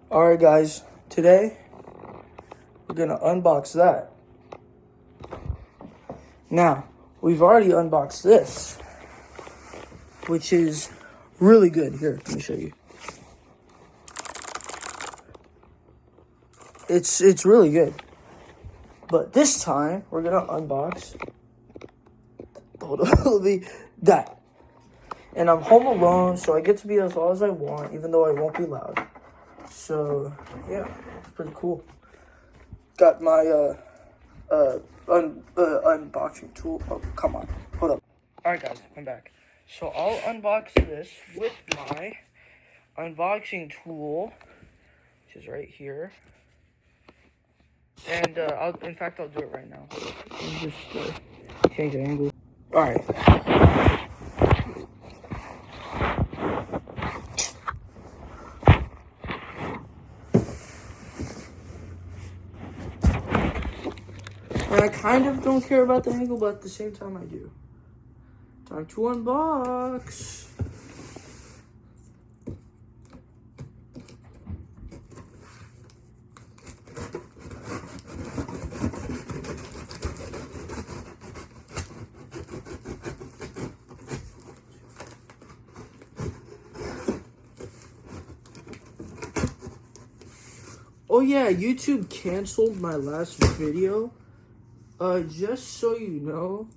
Alright guys, today we're gonna unbox that. Now, we've already unboxed this, which is really good. Here, let me show you. It's really good. But this time, we're gonna unbox that. And I'm home alone, so I get to be as loud as I want, even though I won't be loud. So, yeah, it's pretty cool. Got my, unboxing tool. Oh, come on. Hold up. Alright, guys, I'm back. So, I'll unbox this with my unboxing tool, which is right here. And, I'll do it right now. Let me just, change the angle. Alright. And I kind of don't care about the angle, but at the same time I do. Time to unbox. Oh yeah, YouTube canceled my last video. Just so you know,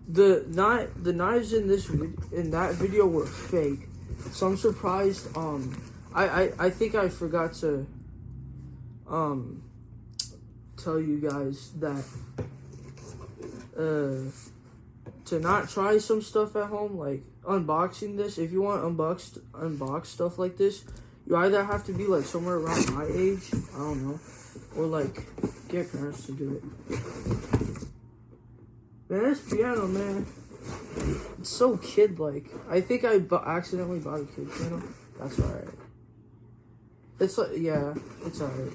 the knives in that video were fake. So I'm surprised. I think I forgot to tell you guys that to not try some stuff at home, like unboxing this. If you want unbox stuff like this, you either have to be like somewhere around my age, I don't know, or like get parents to do it. Man, this piano, man, it's so kid-like. I think I accidentally bought a kid piano. That's alright. It's like, yeah, it's alright.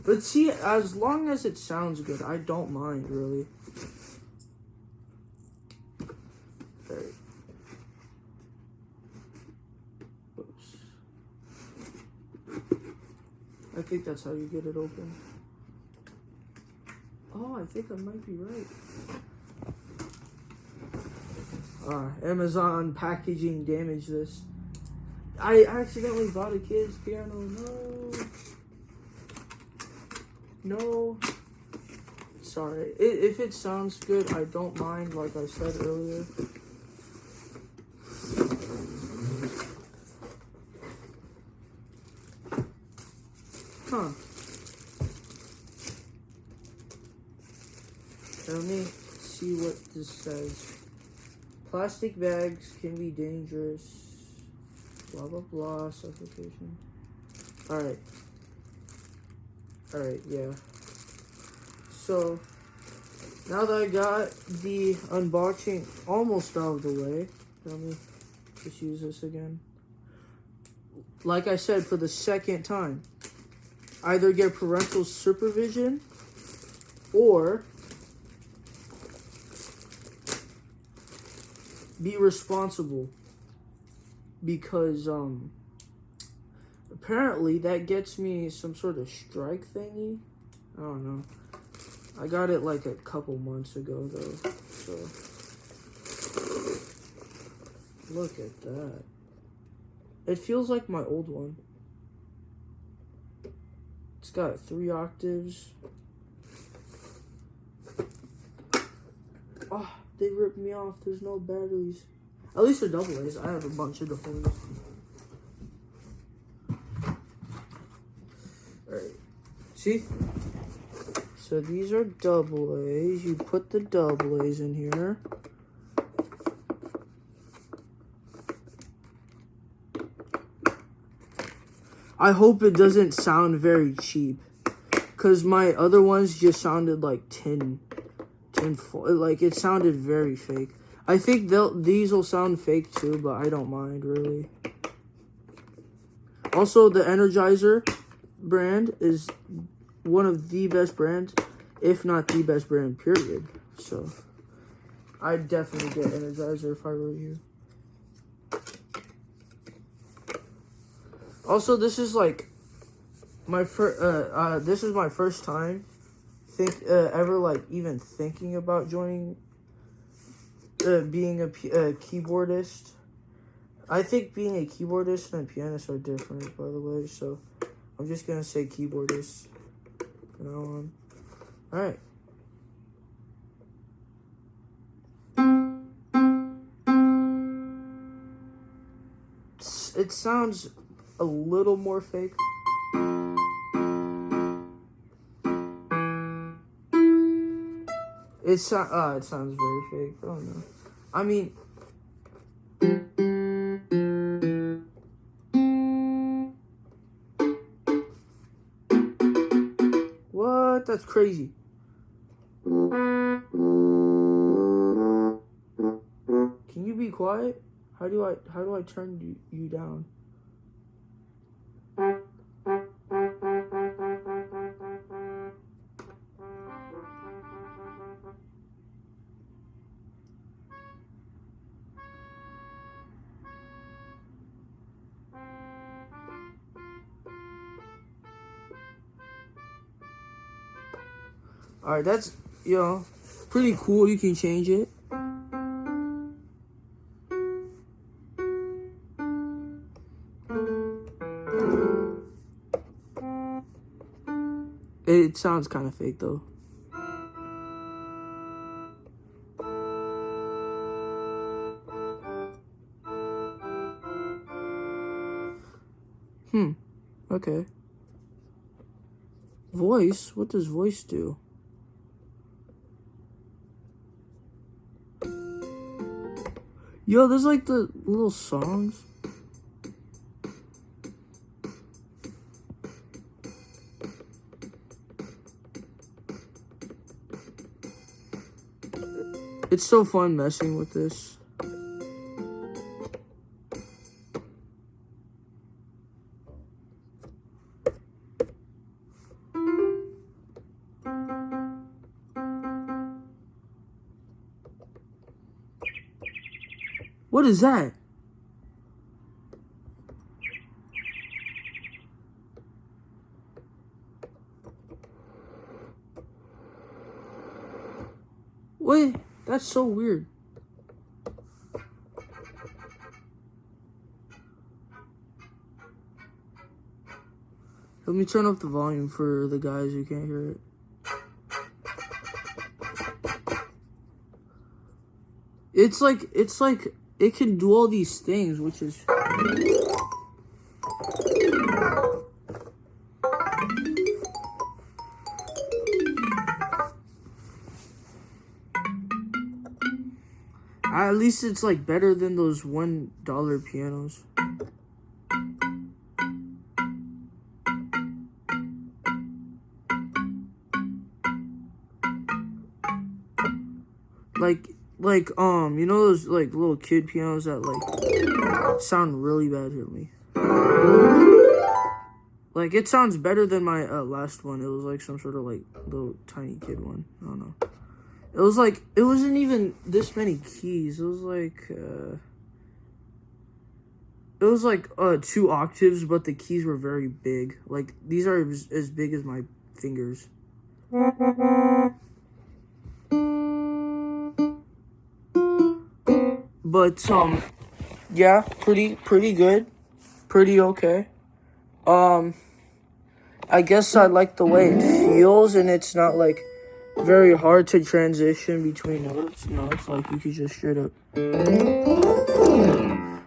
But see, as long as it sounds good, I don't mind, really. Alright. Oops. I think that's how you get it open. Oh, I think I might be right. Amazon packaging damaged this. I accidentally bought a kid's piano. No. Sorry. If it sounds good, I don't mind, like I said earlier. Huh. Let me see what this says. Plastic bags can be dangerous. Blah, blah, blah. Suffocation. Alright. Alright, yeah. So, now that I got the unboxing almost out of the way, let me just use this again. Like I said, for the second time, either get parental supervision or be responsible, because apparently that gets me some sort of strike thingy. I don't know. I got it like a couple months ago though, so look at that. It feels like my old one. It's got 3 octaves. Oh, they ripped me off. There's no batteries. At least they're double A's. I have a bunch of double A's. Alright. See? So these are double A's. You put the double A's in here. I hope it doesn't sound very cheap, because my other ones just sounded like like it sounded very fake. I think these will sound fake too, but I don't mind really. Also, the Energizer brand is one of the best brands, if not the best brand, period. So I'd definitely get Energizer if I were you. Also, this is like my this is my first time ever like even thinking about joining being a keyboardist. I think being a keyboardist and a pianist are different, by the way, so I'm just gonna say keyboardist from now on. Alright. It sounds a little more fake. It sounds very fake. I don't know. I mean, what? That's crazy. Can you be quiet? How do I turn you down? Alright, that's, pretty cool. You can change it. It sounds kind of fake, though. Okay. Voice? What does voice do? Yo, there's like the little songs. It's so fun messing with this. What is that? Wait, that's so weird. Let me turn up the volume for the guys who can't hear it. It's like it can do all these things, which is at least it's like better than those $1 pianos. Like you know those like little kid pianos that like sound really bad to me. Like it sounds better than my last one. It was like some sort of like little tiny kid one. I don't know. It was like it wasn't even this many keys. It was like 2 octaves, but the keys were very big. Like these are as big as my fingers. But yeah, pretty good, pretty okay. I guess I like the way it feels, and it's not like very hard to transition between notes. No, it's like you could just straight up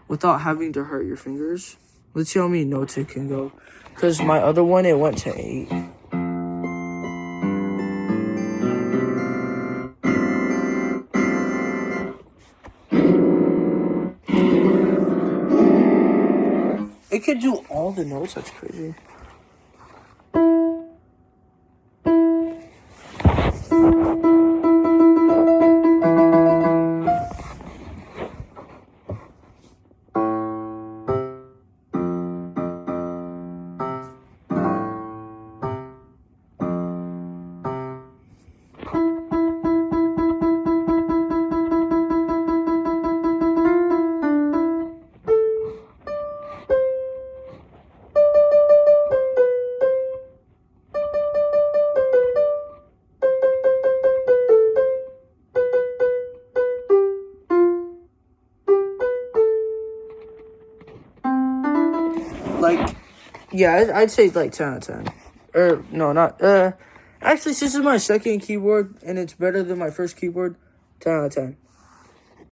without having to hurt your fingers. Let's see how many notes it can go, because my other one it went to 8. It could do all the notes. That's crazy. like, yeah, I'd say like 10 out of 10. Or no, not actually, since this is my second keyboard and it's better than my first keyboard, 10 out of 10.